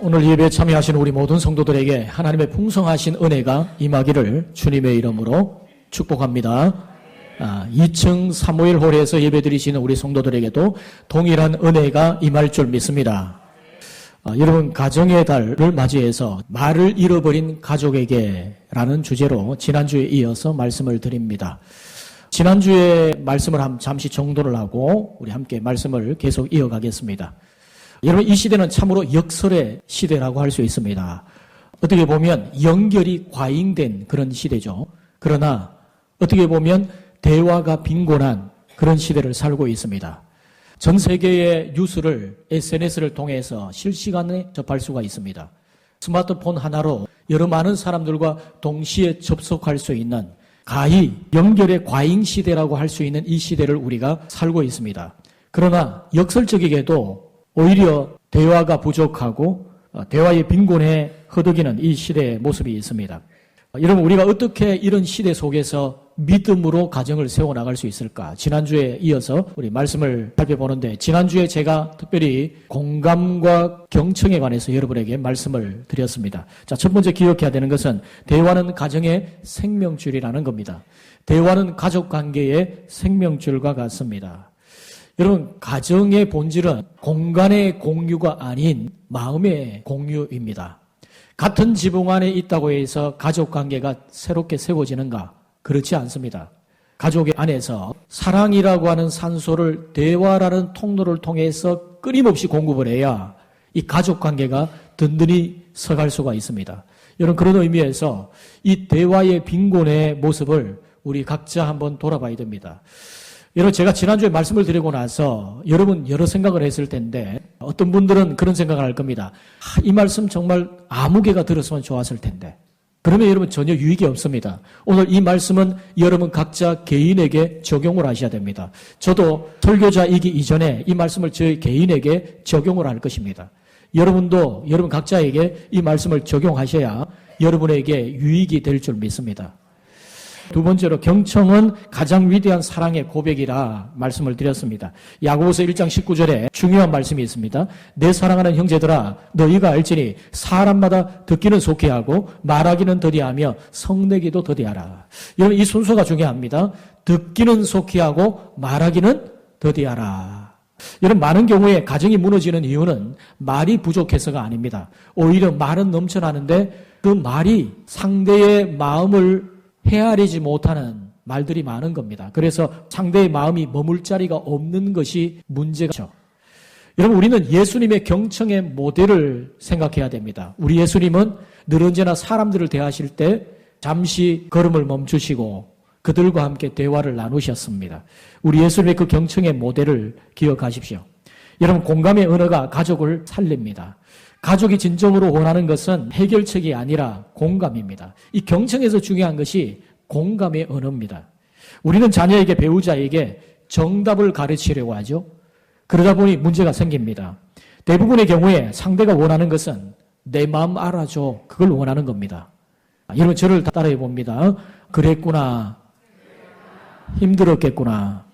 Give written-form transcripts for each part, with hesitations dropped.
오늘 예배에 참여하신 우리 모든 성도들에게 하나님의 풍성하신 은혜가 임하기를 주님의 이름으로 축복합니다. 2층 사무엘 홀에서 예배드리시는 우리 성도들에게도 동일한 은혜가 임할 줄 믿습니다. 여러분, 가정의 달을 맞이해서 말을 잃어버린 가족에게 라는 주제로 지난주에 이어서 말씀을 드립니다. 지난주에 말씀을 잠시 정돈을 하고 우리 함께 말씀을 계속 이어가겠습니다. 여러분, 이 시대는 참으로 역설의 시대라고 할 수 있습니다. 어떻게 보면 연결이 과잉된 그런 시대죠. 그러나 어떻게 보면 대화가 빈곤한 그런 시대를 살고 있습니다. 전 세계의 뉴스를 SNS를 통해서 실시간에 접할 수가 있습니다. 스마트폰 하나로 여러 많은 사람들과 동시에 접속할 수 있는 가히 연결의 과잉 시대라고 할 수 있는 이 시대를 우리가 살고 있습니다. 그러나 역설적이게도 오히려 대화가 부족하고 대화의 빈곤에 허덕이는 이 시대의 모습이 있습니다. 여러분, 우리가 어떻게 이런 시대 속에서 믿음으로 가정을 세워나갈 수 있을까? 지난주에 이어서 우리 말씀을 살펴보는데, 지난주에 제가 특별히 공감과 경청에 관해서 여러분에게 말씀을 드렸습니다. 자, 첫 번째 기억해야 되는 것은 대화는 가정의 생명줄이라는 겁니다. 대화는 가족관계의 생명줄과 같습니다. 여러분, 가정의 본질은 공간의 공유가 아닌 마음의 공유입니다. 같은 지붕 안에 있다고 해서 가족관계가 새롭게 세워지는가? 그렇지 않습니다. 가족 안에서 사랑이라고 하는 산소를 대화라는 통로를 통해서 끊임없이 공급을 해야 이 가족관계가 든든히 서갈 수가 있습니다. 여러분, 그런 의미에서 이 대화의 빈곤의 모습을 우리 각자 한번 돌아봐야 됩니다. 여러분, 제가 지난주에 말씀을 드리고 나서 여러분 여러 생각을 했을 텐데, 어떤 분들은 그런 생각을 할 겁니다. 이 말씀 정말 아무 개가 들었으면 좋았을 텐데. 그러면 여러분 전혀 유익이 없습니다. 오늘 이 말씀은 여러분 각자 개인에게 적용을 하셔야 됩니다. 저도 설교자이기 이전에 이 말씀을 저희 개인에게 적용을 할 것입니다. 여러분도 여러분 각자에게 이 말씀을 적용하셔야 여러분에게 유익이 될 줄 믿습니다. 두 번째로, 경청은 가장 위대한 사랑의 고백이라 말씀을 드렸습니다. 야고보서 1장 19절에 중요한 말씀이 있습니다. 내 사랑하는 형제들아, 너희가 알지니 사람마다 듣기는 속히 하고 말하기는 더디하며 성내기도 더디하라. 여러분, 이 순서가 중요합니다. 듣기는 속히 하고 말하기는 더디하라. 여러분, 많은 경우에 가정이 무너지는 이유는 말이 부족해서가 아닙니다. 오히려 말은 넘쳐나는데 그 말이 상대의 마음을 헤아리지 못하는 말들이 많은 겁니다. 그래서 상대의 마음이 머물 자리가 없는 것이 문제죠. 여러분, 우리는 예수님의 경청의 모델을 생각해야 됩니다. 우리 예수님은 늘 언제나 사람들을 대하실 때 잠시 걸음을 멈추시고 그들과 함께 대화를 나누셨습니다. 우리 예수님의 그 경청의 모델을 기억하십시오. 여러분, 공감의 언어가 가족을 살립니다. 가족이 진정으로 원하는 것은 해결책이 아니라 공감입니다. 이 경청에서 중요한 것이 공감의 언어입니다. 우리는 자녀에게, 배우자에게 정답을 가르치려고 하죠. 그러다 보니 문제가 생깁니다. 대부분의 경우에 상대가 원하는 것은 내 마음 알아줘, 그걸 원하는 겁니다. 여러분, 저를 따라해 봅니다. 그랬구나, 힘들었겠구나.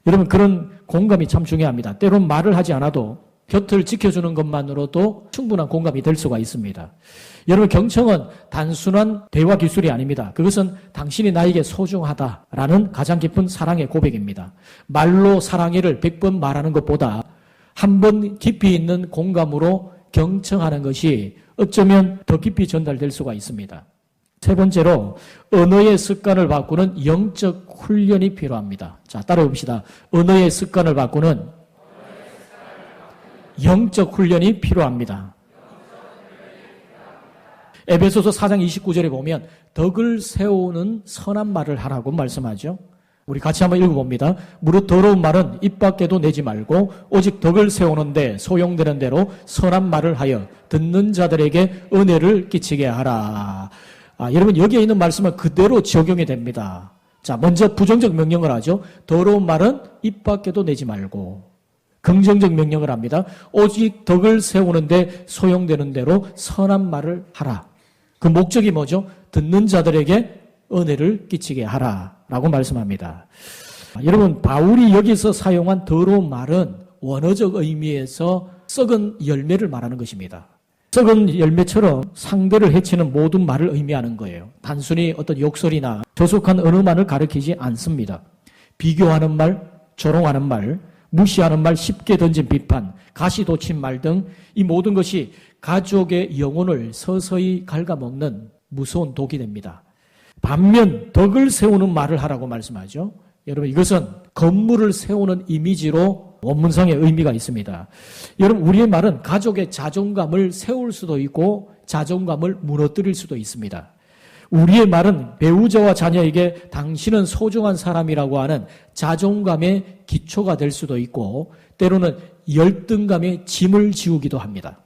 여러분, 그런 공감이 참 중요합니다. 때론 말을 하지 않아도 곁을 지켜주는 것만으로도 충분한 공감이 될 수가 있습니다. 여러분, 경청은 단순한 대화 기술이 아닙니다. 그것은 당신이 나에게 소중하다라는 가장 깊은 사랑의 고백입니다. 말로 사랑해를 100번 말하는 것보다 한 번 깊이 있는 공감으로 경청하는 것이 어쩌면 더 깊이 전달될 수가 있습니다. 세 번째로, 언어의 습관을 바꾸는 영적 훈련이 필요합니다. 자, 따라해 봅시다. 언어의 습관을 바꾸는 영적 훈련이 필요합니다. 에베소서 4장 29절에 보면 덕을 세우는 선한 말을 하라고 말씀하죠. 우리 같이 한번 읽어봅니다. 무릇 더러운 말은 입 밖에도 내지 말고 오직 덕을 세우는데 소용되는 대로 선한 말을 하여 듣는 자들에게 은혜를 끼치게 하라. 여러분, 여기에 있는 말씀은 그대로 적용이 됩니다. 자, 먼저 부정적 명령을 하죠. 더러운 말은 입 밖에도 내지 말고. 긍정적 명령을 합니다. 오직 덕을 세우는데 소용되는 대로 선한 말을 하라. 그 목적이 뭐죠? 듣는 자들에게 은혜를 끼치게 하라라고 말씀합니다. 여러분, 바울이 여기서 사용한 더러운 말은 원어적 의미에서 썩은 열매를 말하는 것입니다. 썩은 열매처럼 상대를 해치는 모든 말을 의미하는 거예요. 단순히 어떤 욕설이나 저속한 언어만을 가리키지 않습니다. 비교하는 말, 조롱하는 말, 무시하는 말, 쉽게 던진 비판, 가시돋친 말 등 이 모든 것이 가족의 영혼을 서서히 갉아먹는 무서운 독이 됩니다. 반면 덕을 세우는 말을 하라고 말씀하죠. 여러분, 이것은 건물을 세우는 이미지로 원문상의 의미가 있습니다. 여러분, 우리의 말은 가족의 자존감을 세울 수도 있고 자존감을 무너뜨릴 수도 있습니다. 우리의 말은 배우자와 자녀에게 당신은 소중한 사람이라고 하는 자존감의 기초가 될 수도 있고 때로는 열등감의 짐을 지우기도 합니다.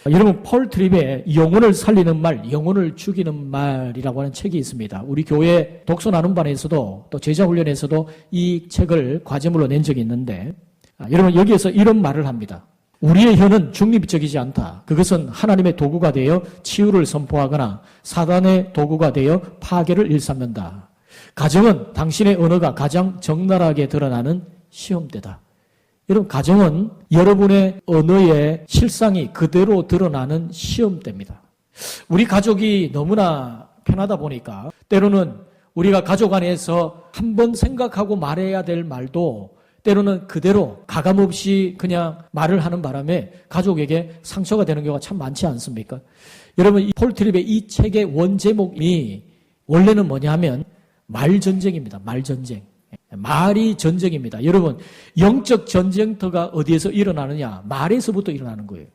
여러분, 폴 트립의 영혼을 살리는 말, 영혼을 죽이는 말이라고 하는 책이 있습니다. 우리 교회 독서 나눔반에서도 또 제자훈련에서도 이 책을 과제물로 낸 적이 있는데 여러분, 여기에서 이런 말을 합니다. 우리의 혀는 중립적이지 않다. 그것은 하나님의 도구가 되어 치유를 선포하거나 사단의 도구가 되어 파괴를 일삼는다. 가정은 당신의 언어가 가장 적나라하게 드러나는 시험대다. 여러분, 가정은 여러분의 언어의 실상이 그대로 드러나는 시험대입니다. 우리 가족이 너무나 편하다 보니까 때로는 우리가 가족 안에서 한번 생각하고 말해야 될 말도 때로는 그대로 가감없이 그냥 말을 하는 바람에 가족에게 상처가 되는 경우가 참 많지 않습니까? 여러분, 이 폴 트립의 이 책의 원제목이 원래는 뭐냐 하면 말전쟁입니다. 말전쟁. 말이 전쟁입니다. 여러분, 영적 전쟁터가 어디에서 일어나느냐? 말에서부터 일어나는 거예요.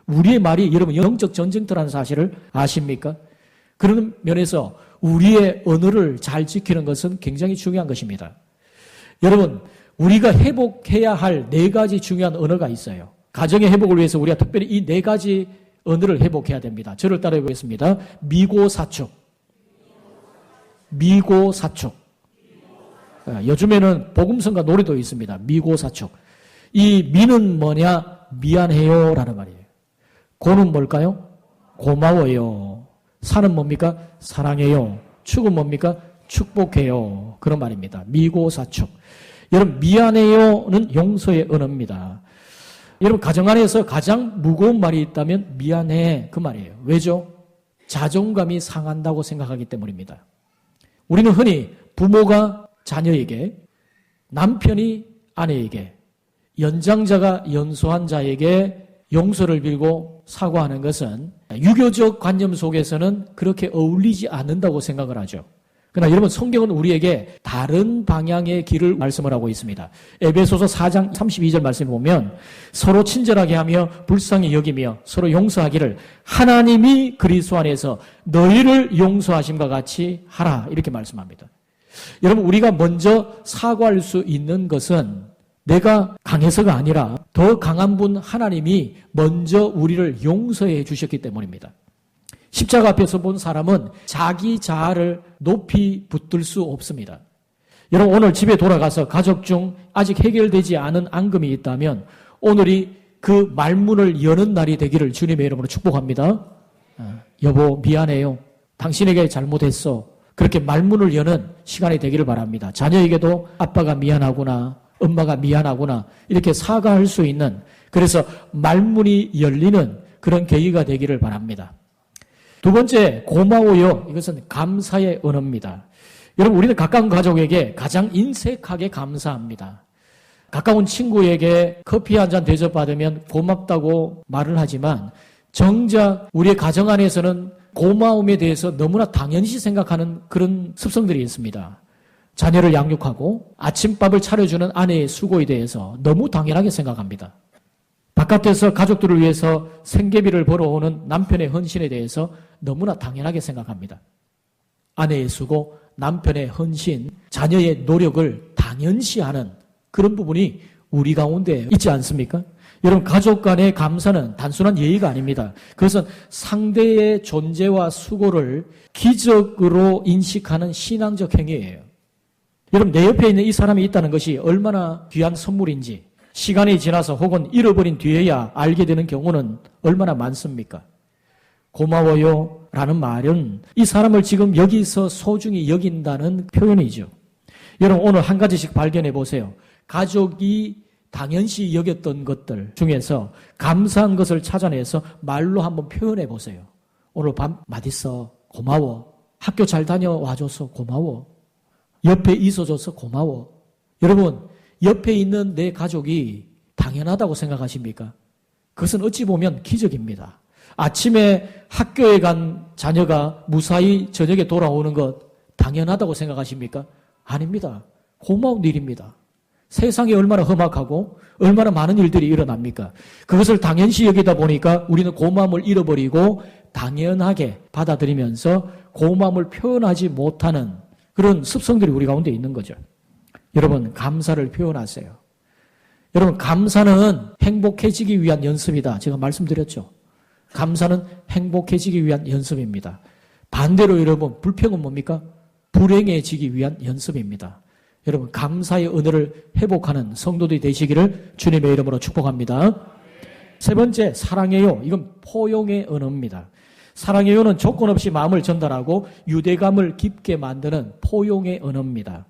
우리의 말이 여러분 영적 전쟁터라는 사실을 아십니까? 그런 면에서 우리의 언어를 잘 지키는 것은 굉장히 중요한 것입니다. 여러분, 우리가 회복해야 할 4가지 중요한 언어가 있어요. 가정의 회복을 위해서 우리가 특별히 이 4가지 언어를 회복해야 됩니다. 저를 따라해 보겠습니다. 미고사축. 미고사축. 요즘에는 복음성가 노래도 있습니다. 미고사축. 이 미는 뭐냐? 미안해요 라는 말이에요. 고는 뭘까요? 고마워요. 사는 뭡니까? 사랑해요. 축은 뭡니까? 축복해요. 그런 말입니다. 미고사축. 여러분, 미안해요는 용서의 언어입니다. 여러분, 가정 안에서 가장 무거운 말이 있다면 미안해 그 말이에요. 왜죠? 자존감이 상한다고 생각하기 때문입니다. 우리는 흔히 부모가 자녀에게, 남편이 아내에게, 연장자가 연소한 자에게 용서를 빌고 사과하는 것은 유교적 관념 속에서는 그렇게 어울리지 않는다고 생각을 하죠. 그러나 여러분, 성경은 우리에게 다른 방향의 길을 말씀을 하고 있습니다. 에베소서 4장 32절 말씀을 보면 서로 친절하게 하며 불쌍히 여기며 서로 용서하기를 하나님이 그리스도 안에서 너희를 용서하심과 같이 하라, 이렇게 말씀합니다. 여러분, 우리가 먼저 사과할 수 있는 것은 내가 강해서가 아니라 더 강한 분 하나님이 먼저 우리를 용서해 주셨기 때문입니다. 십자가 앞에서 본 사람은 자기 자아를 높이 붙들 수 없습니다. 여러분, 오늘 집에 돌아가서 가족 중 아직 해결되지 않은 앙금이 있다면 오늘이 그 말문을 여는 날이 되기를 주님의 이름으로 축복합니다. 여보, 미안해요. 당신에게 잘못했어. 그렇게 말문을 여는 시간이 되기를 바랍니다. 자녀에게도 아빠가 미안하구나, 엄마가 미안하구나, 이렇게 사과할 수 있는, 그래서 말문이 열리는 그런 계기가 되기를 바랍니다. 두 번째, 고마워요. 이것은 감사의 언어입니다. 여러분, 우리는 가까운 가족에게 가장 인색하게 감사합니다. 가까운 친구에게 커피 한 잔 대접받으면 고맙다고 말을 하지만 정작 우리의 가정 안에서는 고마움에 대해서 너무나 당연시 생각하는 그런 습성들이 있습니다. 자녀를 양육하고 아침밥을 차려주는 아내의 수고에 대해서 너무 당연하게 생각합니다. 바깥에서 가족들을 위해서 생계비를 벌어오는 남편의 헌신에 대해서 너무나 당연하게 생각합니다. 아내의 수고, 남편의 헌신, 자녀의 노력을 당연시하는 그런 부분이 우리 가운데 있지 않습니까? 여러분, 가족 간의 감사는 단순한 예의가 아닙니다. 그것은 상대의 존재와 수고를 기적으로 인식하는 신앙적 행위예요. 여러분, 내 옆에 있는 이 사람이 있다는 것이 얼마나 귀한 선물인지 시간이 지나서 혹은 잃어버린 뒤에야 알게 되는 경우는 얼마나 많습니까? 고마워요 라는 말은 이 사람을 지금 여기서 소중히 여긴다는 표현이죠. 여러분, 오늘 한 가지씩 발견해 보세요. 가족이 당연시 여겼던 것들 중에서 감사한 것을 찾아내서 말로 한번 표현해 보세요. 오늘 밤 맛있어. 고마워. 학교 잘 다녀와줘서 고마워. 옆에 있어줘서 고마워. 여러분, 옆에 있는 내 가족이 당연하다고 생각하십니까? 그것은 어찌 보면 기적입니다. 아침에 학교에 간 자녀가 무사히 저녁에 돌아오는 것 당연하다고 생각하십니까? 아닙니다. 고마운 일입니다. 세상이 얼마나 험악하고 얼마나 많은 일들이 일어납니까? 그것을 당연시 여기다 보니까 우리는 고마움을 잃어버리고 당연하게 받아들이면서 고마움을 표현하지 못하는 그런 습성들이 우리 가운데 있는 거죠. 여러분, 감사를 표현하세요. 여러분, 감사는 행복해지기 위한 연습이다. 제가 말씀드렸죠. 감사는 행복해지기 위한 연습입니다. 반대로 여러분, 불평은 뭡니까? 불행해지기 위한 연습입니다. 여러분, 감사의 언어를 회복하는 성도들이 되시기를 주님의 이름으로 축복합니다. 세 번째, 사랑해요. 이건 포용의 언어입니다. 사랑해요는 조건 없이 마음을 전달하고 유대감을 깊게 만드는 포용의 언어입니다.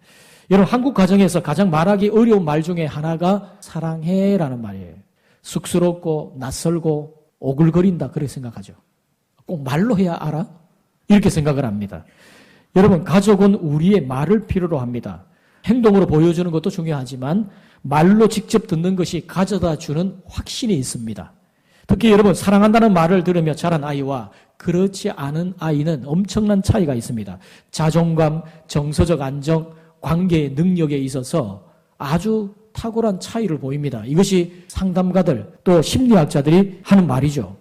여러분, 한국 가정에서 가장 말하기 어려운 말 중에 하나가 사랑해라는 말이에요. 쑥스럽고 낯설고 오글거린다 그렇게 생각하죠. 꼭 말로 해야 알아? 이렇게 생각을 합니다. 여러분, 가족은 우리의 말을 필요로 합니다. 행동으로 보여주는 것도 중요하지만 말로 직접 듣는 것이 가져다 주는 확신이 있습니다. 특히 여러분, 사랑한다는 말을 들으며 자란 아이와 그렇지 않은 아이는 엄청난 차이가 있습니다. 자존감, 정서적 안정, 관계의 능력에 있어서 아주 탁월한 차이를 보입니다. 이것이 상담가들 또 심리학자들이 하는 말이죠.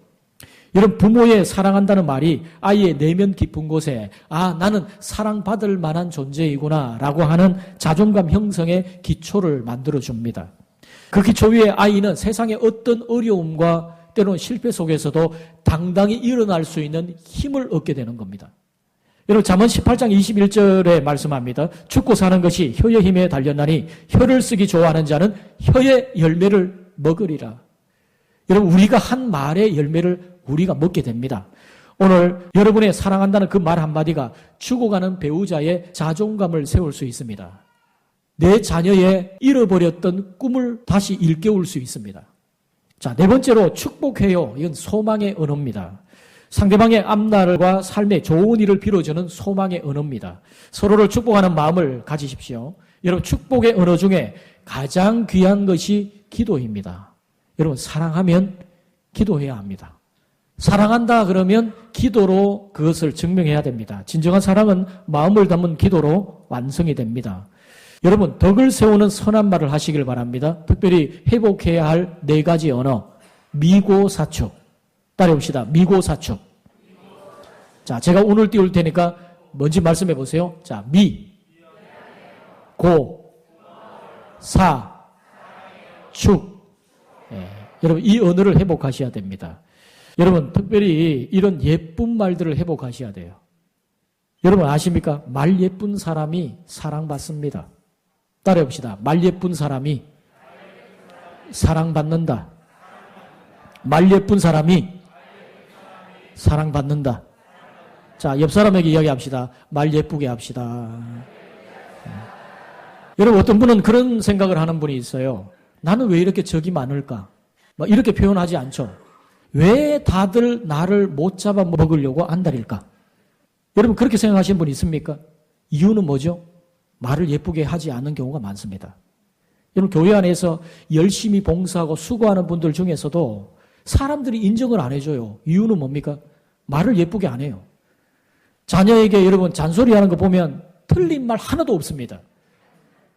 여러분, 부모의 사랑한다는 말이 아이의 내면 깊은 곳에 나는 사랑받을 만한 존재이구나 라고 하는 자존감 형성의 기초를 만들어줍니다. 그 기초 위에 아이는 세상의 어떤 어려움과 때로는 실패 속에서도 당당히 일어날 수 있는 힘을 얻게 되는 겁니다. 여러분, 잠언 18장 21절에 말씀합니다. 죽고 사는 것이 혀의 힘에 달렸나니 혀를 쓰기 좋아하는 자는 혀의 열매를 먹으리라. 여러분, 우리가 한 말의 열매를 우리가 먹게 됩니다. 오늘 여러분의 사랑한다는 그 말 한마디가 죽어가는 배우자의 자존감을 세울 수 있습니다. 내 자녀의 잃어버렸던 꿈을 다시 일깨울 수 있습니다. 자, 네 번째로 축복해요. 이건 소망의 언어입니다. 상대방의 앞날과 삶의 좋은 일을 빌어주는 소망의 언어입니다. 서로를 축복하는 마음을 가지십시오. 여러분, 축복의 언어 중에 가장 귀한 것이 기도입니다. 여러분, 사랑하면 기도해야 합니다. 사랑한다 그러면 기도로 그것을 증명해야 됩니다. 진정한 사랑은 마음을 담은 기도로 완성이 됩니다. 여러분, 덕을 세우는 선한 말을 하시길 바랍니다. 특별히 회복해야 할 네 가지 언어. 미고사축. 따라해봅시다. 미고사축. 자, 제가 오늘 띄울 테니까 뭔지 말씀해 보세요. 자, 미, 고, 사, 축. 여러분, 이 언어를 회복하셔야 됩니다. 여러분, 특별히 이런 예쁜 말들을 회복하셔야 돼요. 여러분 아십니까? 말 예쁜 사람이 사랑받습니다. 따라해봅시다. 말 예쁜 사람이 사랑받는다. 말 예쁜 사람이 사랑받는다. 자, 옆 사람에게 이야기합시다. 말 예쁘게 합시다. 여러분, 어떤 분은 그런 생각을 하는 분이 있어요. 나는 왜 이렇게 적이 많을까? 이렇게 표현하지 않죠. 왜 다들 나를 못 잡아 먹으려고 안달일까? 여러분, 그렇게 생각하시는 분 있습니까? 이유는 뭐죠? 말을 예쁘게 하지 않는 경우가 많습니다. 여러분, 교회 안에서 열심히 봉사하고 수고하는 분들 중에서도 사람들이 인정을 안 해줘요. 이유는 뭡니까? 말을 예쁘게 안 해요. 자녀에게 여러분 잔소리하는 거 보면 틀린 말 하나도 없습니다.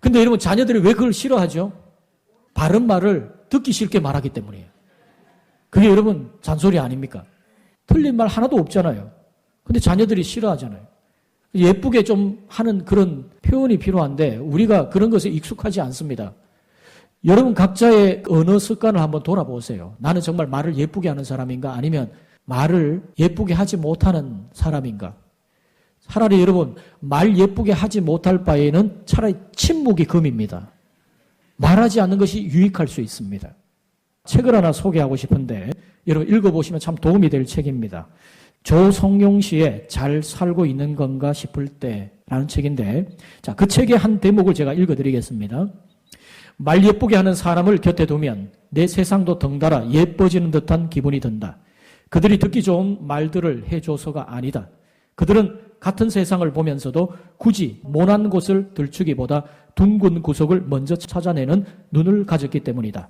근데 여러분, 자녀들이 왜 그걸 싫어하죠? 바른 말을 듣기 싫게 말하기 때문이에요. 그게 여러분 잔소리 아닙니까? 틀린 말 하나도 없잖아요. 근데 자녀들이 싫어하잖아요. 예쁘게 좀 하는 그런 표현이 필요한데 우리가 그런 것에 익숙하지 않습니다. 여러분 각자의 언어 습관을 한번 돌아보세요. 나는 정말 말을 예쁘게 하는 사람인가? 아니면 말을 예쁘게 하지 못하는 사람인가? 차라리 여러분 말 예쁘게 하지 못할 바에는 차라리 침묵이 금입니다. 말하지 않는 것이 유익할 수 있습니다. 책을 하나 소개하고 싶은데 여러분 읽어보시면 참 도움이 될 책입니다. 조성용 씨의 잘 살고 있는 건가 싶을 때라는 책인데, 자, 그 책의 한 대목을 제가 읽어드리겠습니다. 말 예쁘게 하는 사람을 곁에 두면 내 세상도 덩달아 예뻐지는 듯한 기분이 든다. 그들이 듣기 좋은 말들을 해줘서가 아니다. 그들은 같은 세상을 보면서도 굳이 모난 곳을 들추기보다 둥근 구석을 먼저 찾아내는 눈을 가졌기 때문이다.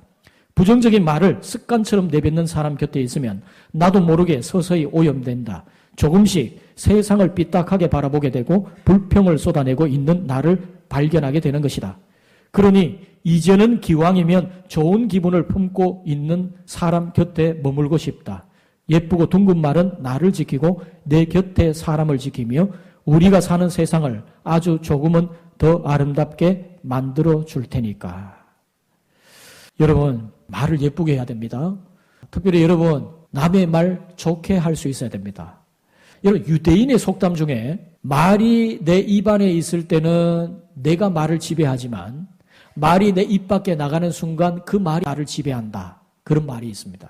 부정적인 말을 습관처럼 내뱉는 사람 곁에 있으면 나도 모르게 서서히 오염된다. 조금씩 세상을 삐딱하게 바라보게 되고 불평을 쏟아내고 있는 나를 발견하게 되는 것이다. 그러니 이제는 기왕이면 좋은 기분을 품고 있는 사람 곁에 머물고 싶다. 예쁘고 둥근 말은 나를 지키고 내 곁에 사람을 지키며 우리가 사는 세상을 아주 조금은 더 아름답게 만들어 줄 테니까. 여러분, 말을 예쁘게 해야 됩니다. 특별히 여러분, 남의 말 좋게 할 수 있어야 됩니다. 여러분, 유대인의 속담 중에 말이 내 입안에 있을 때는 내가 말을 지배하지만 말이 내 입 밖에 나가는 순간 그 말이 나를 지배한다. 그런 말이 있습니다.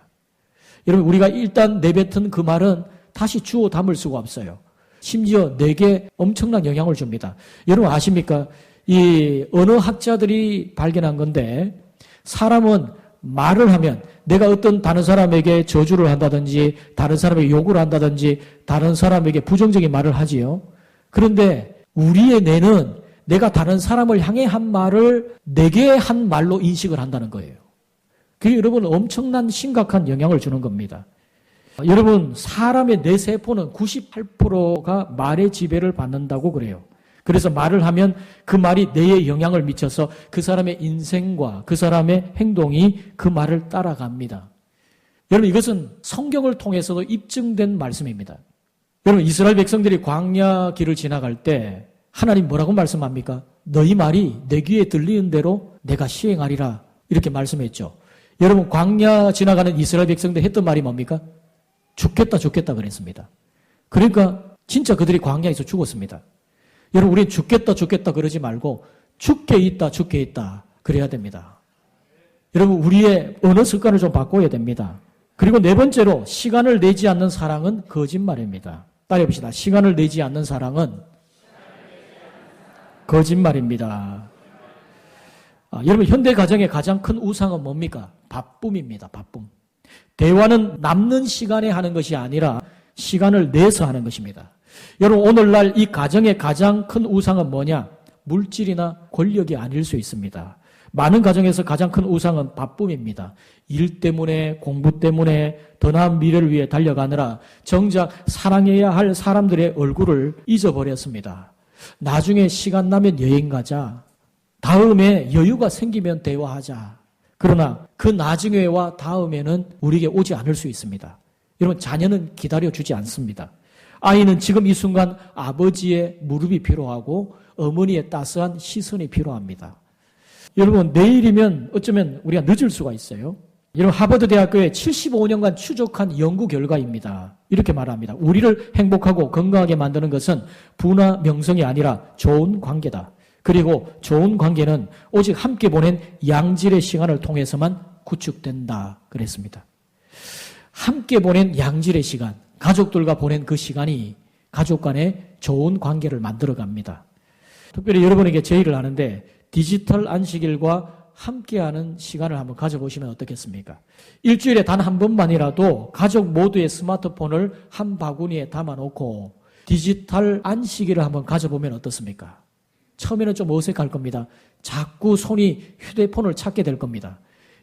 여러분, 우리가 일단 내뱉은 그 말은 다시 주워 담을 수가 없어요. 심지어 내게 엄청난 영향을 줍니다. 여러분 아십니까? 이 언어학자들이 발견한 건데 사람은 말을 하면 내가 어떤 다른 사람에게 저주를 한다든지 다른 사람에게 욕을 한다든지 다른 사람에게 부정적인 말을 하지요. 그런데 우리의 뇌는 내가 다른 사람을 향해 한 말을 내게 한 말로 인식을 한다는 거예요. 그게 여러분 엄청난 심각한 영향을 주는 겁니다. 여러분, 사람의 뇌세포는 98%가 말의 지배를 받는다고 그래요. 그래서 말을 하면 그 말이 뇌에 영향을 미쳐서 그 사람의 인생과 그 사람의 행동이 그 말을 따라갑니다. 여러분, 이것은 성경을 통해서도 입증된 말씀입니다. 여러분, 이스라엘 백성들이 광야 길을 지나갈 때 하나님 뭐라고 말씀합니까? 너희 말이 내 귀에 들리는 대로 내가 시행하리라 이렇게 말씀했죠. 여러분, 광야 지나가는 이스라엘 백성들 했던 말이 뭡니까? 죽겠다 죽겠다 그랬습니다. 그러니까 진짜 그들이 광야에서 죽었습니다. 여러분, 우리는 죽겠다 죽겠다 그러지 말고 죽게 있다 그래야 됩니다. 여러분, 우리의 언어 습관을 좀 바꿔야 됩니다. 그리고 네 번째로 시간을 내지 않는 사랑은 거짓말입니다. 따라해봅시다. 시간을 내지 않는 사랑은 거짓말입니다. 여러분, 현대 가정의 가장 큰 우상은 뭡니까? 바쁨입니다. 바쁨. 대화는 남는 시간에 하는 것이 아니라 시간을 내서 하는 것입니다. 여러분, 오늘날 이 가정의 가장 큰 우상은 뭐냐? 물질이나 권력이 아닐 수 있습니다. 많은 가정에서 가장 큰 우상은 바쁨입니다. 일 때문에, 공부 때문에 더 나은 미래를 위해 달려가느라 정작 사랑해야 할 사람들의 얼굴을 잊어버렸습니다. 나중에 시간 나면 여행 가자. 다음에 여유가 생기면 대화하자. 그러나 그 나중에와 다음에는 우리에게 오지 않을 수 있습니다. 여러분, 자녀는 기다려주지 않습니다. 아이는 지금 이 순간 아버지의 무릎이 필요하고 어머니의 따스한 시선이 필요합니다. 여러분, 내일이면 어쩌면 우리가 늦을 수가 있어요. 여러분, 하버드 대학교에 75년간 추적한 연구 결과입니다. 이렇게 말합니다. 우리를 행복하고 건강하게 만드는 것은 부나 명성이 아니라 좋은 관계다. 그리고 좋은 관계는 오직 함께 보낸 양질의 시간을 통해서만 구축된다. 그랬습니다. 함께 보낸 양질의 시간, 가족들과 보낸 그 시간이 가족 간에 좋은 관계를 만들어갑니다. 특별히 여러분에게 제의를 하는데 디지털 안식일과 함께하는 시간을 한번 가져보시면 어떻겠습니까? 일주일에 단 한 번만이라도 가족 모두의 스마트폰을 한 바구니에 담아놓고 디지털 안식일을 한번 가져보면 어떻습니까? 처음에는 좀 어색할 겁니다. 자꾸 손이 휴대폰을 찾게 될 겁니다.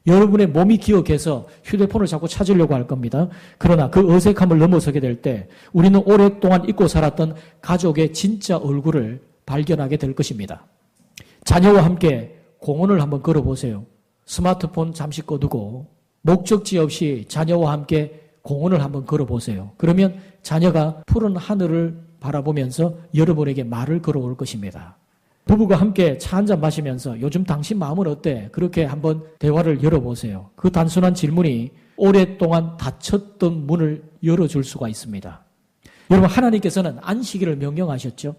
여러분의 몸이 기억해서 휴대폰을 자꾸 찾으려고 할 겁니다. 그러나 그 어색함을 넘어서게 될 때 우리는 오랫동안 잊고 살았던 가족의 진짜 얼굴을 발견하게 될 것입니다. 자녀와 함께 공원을 한번 걸어보세요. 스마트폰 잠시 꺼두고 목적지 없이 자녀와 함께 공원을 한번 걸어보세요. 그러면 자녀가 푸른 하늘을 바라보면서 여러분에게 말을 걸어올 것입니다. 부부가 함께 차 한잔 마시면서 요즘 당신 마음은 어때? 그렇게 한번 대화를 열어보세요. 그 단순한 질문이 오랫동안 닫혔던 문을 열어줄 수가 있습니다. 여러분, 하나님께서는 안식일을 명령하셨죠?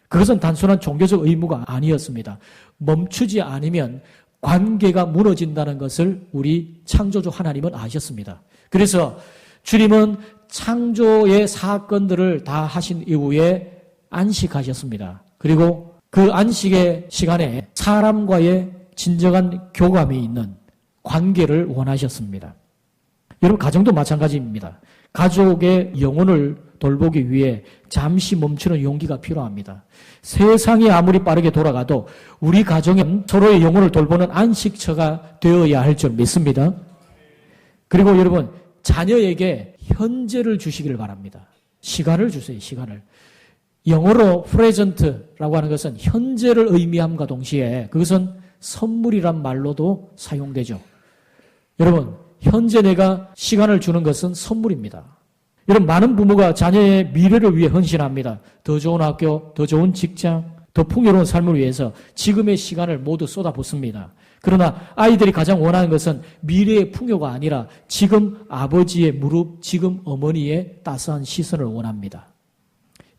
그것은 단순한 종교적 의무가 아니었습니다. 멈추지 않으면 관계가 무너진다는 것을 우리 창조주 하나님은 아셨습니다. 그래서 주님은 창조의 사건들을 다 하신 이후에 안식하셨습니다. 그리고 그 안식의 시간에 사람과의 진정한 교감이 있는 관계를 원하셨습니다. 여러분, 가정도 마찬가지입니다. 가족의 영혼을 돌보기 위해 잠시 멈추는 용기가 필요합니다. 세상이 아무리 빠르게 돌아가도 우리 가정은 서로의 영혼을 돌보는 안식처가 되어야 할 줄 믿습니다. 그리고 여러분, 자녀에게 현재를 주시기를 바랍니다. 시간을 주세요, 시간을. 영어로 present라고 하는 것은 현재를 의미함과 동시에 그것은 선물이란 말로도 사용되죠. 여러분, 현재 내가 시간을 주는 것은 선물입니다. 여러분, 많은 부모가 자녀의 미래를 위해 헌신합니다. 더 좋은 학교, 더 좋은 직장, 더 풍요로운 삶을 위해서 지금의 시간을 모두 쏟아붓습니다. 그러나 아이들이 가장 원하는 것은 미래의 풍요가 아니라 지금 아버지의 무릎, 지금 어머니의 따스한 시선을 원합니다.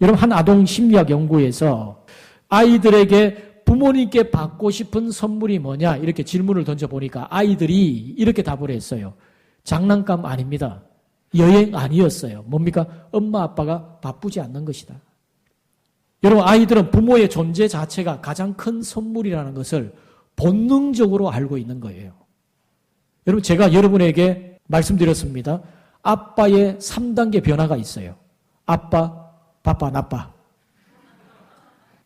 여러분, 한 아동 심리학 연구에서 아이들에게 부모님께 받고 싶은 선물이 뭐냐 이렇게 질문을 던져보니까 아이들이 이렇게 답을 했어요. 장난감 아닙니다. 여행 아니었어요. 뭡니까? 엄마 아빠가 바쁘지 않는 것이다. 여러분, 아이들은 부모의 존재 자체가 가장 큰 선물이라는 것을 본능적으로 알고 있는 거예요. 여러분, 제가 여러분에게 말씀드렸습니다. 아빠의 3단계 변화가 있어요. 아빠, 바빠, 나빠.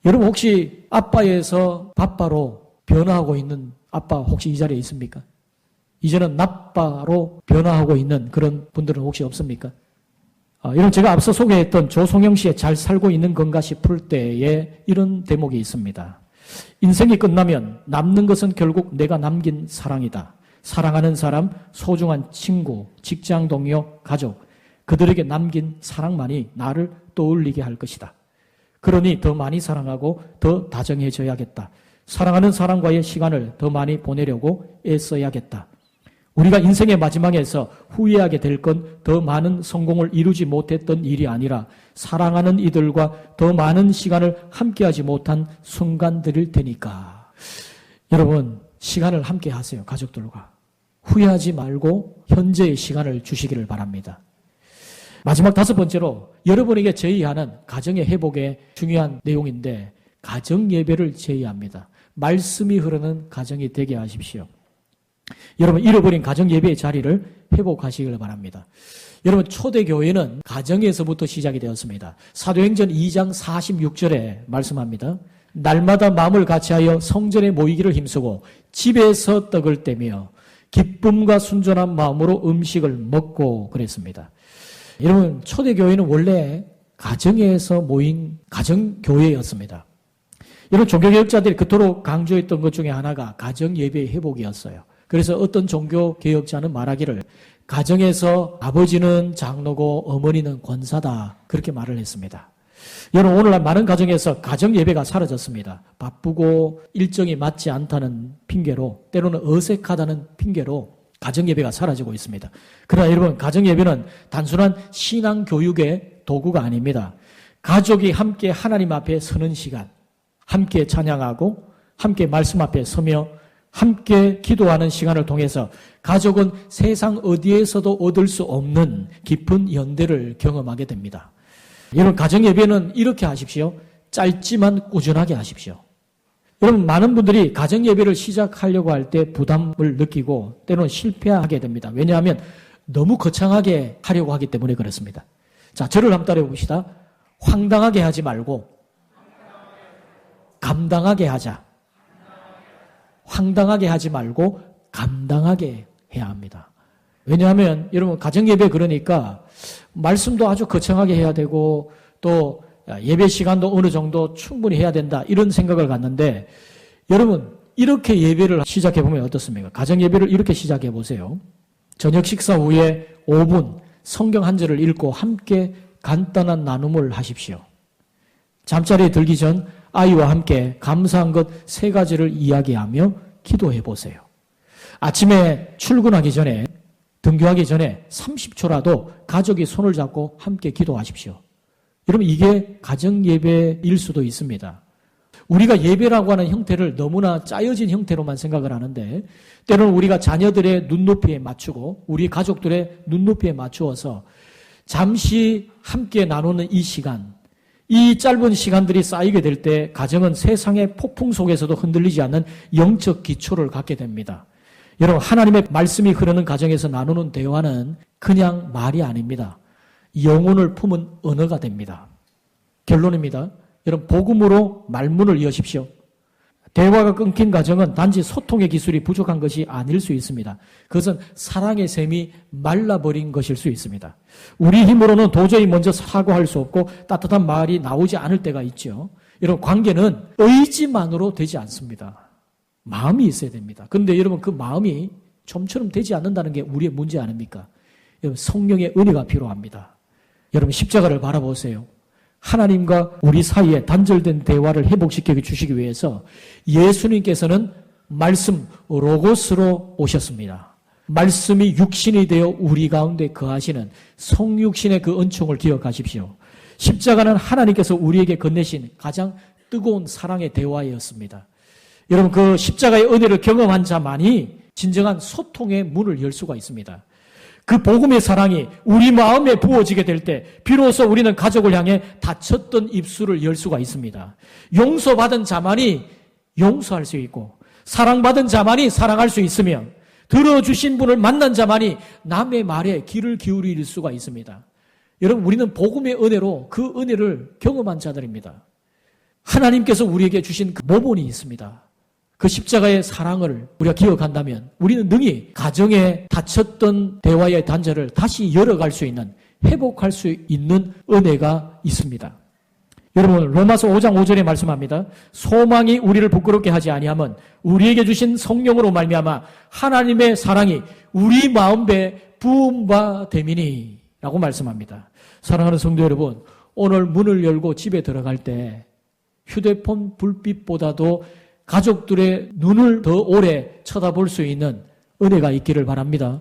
여러분, 혹시 아빠에서 바빠로 변화하고 있는 아빠 혹시 이 자리에 있습니까? 이제는 나빠로 변화하고 있는 그런 분들은 혹시 없습니까? 여러분, 제가 앞서 소개했던 조송영 씨의 잘 살고 있는 건가 싶을 때에 이런 대목이 있습니다. 인생이 끝나면 남는 것은 결국 내가 남긴 사랑이다. 사랑하는 사람, 소중한 친구, 직장 동료, 가족, 그들에게 남긴 사랑만이 나를 떠올리게 할 것이다. 그러니 더 많이 사랑하고 더 다정해져야겠다. 사랑하는 사람과의 시간을 더 많이 보내려고 애써야겠다. 우리가 인생의 마지막에서 후회하게 될 건 더 많은 성공을 이루지 못했던 일이 아니라 사랑하는 이들과 더 많은 시간을 함께하지 못한 순간들일 테니까. 여러분, 시간을 함께 하세요. 가족들과. 후회하지 말고 현재의 시간을 주시기를 바랍니다. 마지막 5번째로 여러분에게 제의하는 가정의 회복의 중요한 내용인데 가정 예배를 제의합니다. 말씀이 흐르는 가정이 되게 하십시오. 여러분, 잃어버린 가정 예배의 자리를 회복하시길 바랍니다. 여러분, 초대교회는 가정에서부터 시작이 되었습니다. 사도행전 2장 46절에 말씀합니다. 날마다 마음을 같이하여 성전에 모이기를 힘쓰고 집에서 떡을 떼며 기쁨과 순전한 마음으로 음식을 먹고 그랬습니다. 여러분, 초대교회는 원래 가정에서 모인 가정교회였습니다. 여러분, 종교개혁자들이 그토록 강조했던 것 중에 하나가 가정예배의 회복이었어요. 그래서 어떤 종교개혁자는 말하기를 가정에서 아버지는 장로고 어머니는 권사다, 그렇게 말을 했습니다. 여러분, 오늘날 많은 가정에서 가정예배가 사라졌습니다. 바쁘고 일정이 맞지 않다는 핑계로, 때로는 어색하다는 핑계로 가정예배가 사라지고 있습니다. 그러나 여러분, 가정예배는 단순한 신앙교육의 도구가 아닙니다. 가족이 함께 하나님 앞에 서는 시간, 함께 찬양하고 함께 말씀 앞에 서며 함께 기도하는 시간을 통해서 가족은 세상 어디에서도 얻을 수 없는 깊은 연대를 경험하게 됩니다. 여러분, 가정예배는 이렇게 하십시오. 짧지만 꾸준하게 하십시오. 여러분, 많은 분들이 가정예배를 시작하려고 할 때 부담을 느끼고 때로는 실패하게 됩니다. 왜냐하면 너무 거창하게 하려고 하기 때문에 그렇습니다. 자, 저를 한번 따라해 봅시다. 황당하게 하지 말고 감당하게 하자. 황당하게 하지 말고 감당하게 해야 합니다. 왜냐하면 여러분, 가정예배 그러니까 말씀도 아주 거창하게 해야 되고 또 예배 시간도 어느 정도 충분히 해야 된다, 이런 생각을 갖는데 여러분, 이렇게 예배를 시작해 보면 어떻습니까? 가정예배를 이렇게 시작해 보세요. 저녁 식사 후에 5분 성경 한 절을 읽고 함께 간단한 나눔을 하십시오. 잠자리에 들기 전 아이와 함께 감사한 것 3가지를 이야기하며 기도해 보세요. 아침에 출근하기 전에, 등교하기 전에 30초라도 가족이 손을 잡고 함께 기도하십시오. 여러분, 이게 가정예배일 수도 있습니다. 우리가 예배라고 하는 형태를 너무나 짜여진 형태로만 생각을 하는데 때로는 우리가 자녀들의 눈높이에 맞추고 우리 가족들의 눈높이에 맞추어서 잠시 함께 나누는 이 시간, 이 짧은 시간들이 쌓이게 될 때 가정은 세상의 폭풍 속에서도 흔들리지 않는 영적 기초를 갖게 됩니다. 여러분, 하나님의 말씀이 흐르는 가정에서 나누는 대화는 그냥 말이 아닙니다. 영혼을 품은 언어가 됩니다. 결론입니다. 여러분, 복음으로 말문을 여십시오. 대화가 끊긴 가정은 단지 소통의 기술이 부족한 것이 아닐 수 있습니다. 그것은 사랑의 샘이 말라버린 것일 수 있습니다. 우리 힘으로는 도저히 먼저 사과할 수 없고 따뜻한 말이 나오지 않을 때가 있죠. 여러분, 관계는 의지만으로 되지 않습니다. 마음이 있어야 됩니다. 그런데 여러분, 그 마음이 좀처럼 되지 않는다는 게 우리의 문제 아닙니까? 여러분, 성령의 은혜가 필요합니다. 여러분, 십자가를 바라보세요. 하나님과 우리 사이에 단절된 대화를 회복시켜 주시기 위해서 예수님께서는 말씀 로고스로 오셨습니다. 말씀이 육신이 되어 우리 가운데 거하시는 성육신의 그 은총을 기억하십시오. 십자가는 하나님께서 우리에게 건네신 가장 뜨거운 사랑의 대화였습니다. 여러분, 그 십자가의 은혜를 경험한 자만이 진정한 소통의 문을 열 수가 있습니다. 그 복음의 사랑이 우리 마음에 부어지게 될 때 비로소 우리는 가족을 향해 닫혔던 입술을 열 수가 있습니다. 용서받은 자만이 용서할 수 있고 사랑받은 자만이 사랑할 수 있으며 들어주신 분을 만난 자만이 남의 말에 귀를 기울일 수가 있습니다. 여러분, 우리는 복음의 은혜로 그 은혜를 경험한 자들입니다. 하나님께서 우리에게 주신 그 모본이 있습니다. 그 십자가의 사랑을 우리가 기억한다면 우리는 능히 가정에 닫혔던 대화의 단절을 다시 열어갈 수 있는, 회복할 수 있는 은혜가 있습니다. 여러분, 로마서 5장 5절에 말씀합니다. 소망이 우리를 부끄럽게 하지 아니함은 우리에게 주신 성령으로 말미암아 하나님의 사랑이 우리 마음에 부은 바 됨이니 라고 말씀합니다. 사랑하는 성도 여러분, 오늘 문을 열고 집에 들어갈 때 휴대폰 불빛보다도 가족들의 눈을 더 오래 쳐다볼 수 있는 은혜가 있기를 바랍니다.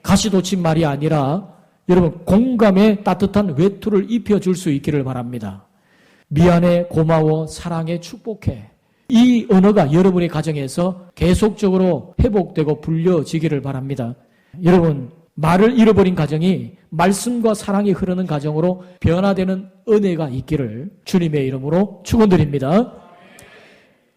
가시돋친 말이 아니라 여러분, 공감의 따뜻한 외투를 입혀줄 수 있기를 바랍니다. 미안해, 고마워, 사랑해, 축복해. 이 언어가 여러분의 가정에서 계속적으로 회복되고 불려지기를 바랍니다. 여러분, 말을 잃어버린 가정이 말씀과 사랑이 흐르는 가정으로 변화되는 은혜가 있기를 주님의 이름으로 축원드립니다.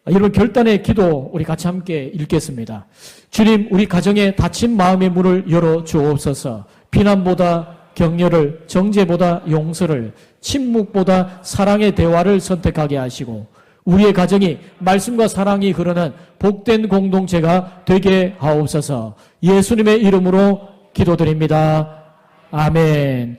여러분, 결단의 기도 우리 같이 함께 읽겠습니다. 주님, 우리 가정에 닫힌 마음의 문을 열어 주옵소서. 비난보다 격려를, 정죄보다 용서를, 침묵보다 사랑의 대화를 선택하게 하시고 우리의 가정이 말씀과 사랑이 흐르는 복된 공동체가 되게 하옵소서. 예수님의 이름으로 기도드립니다. 아멘.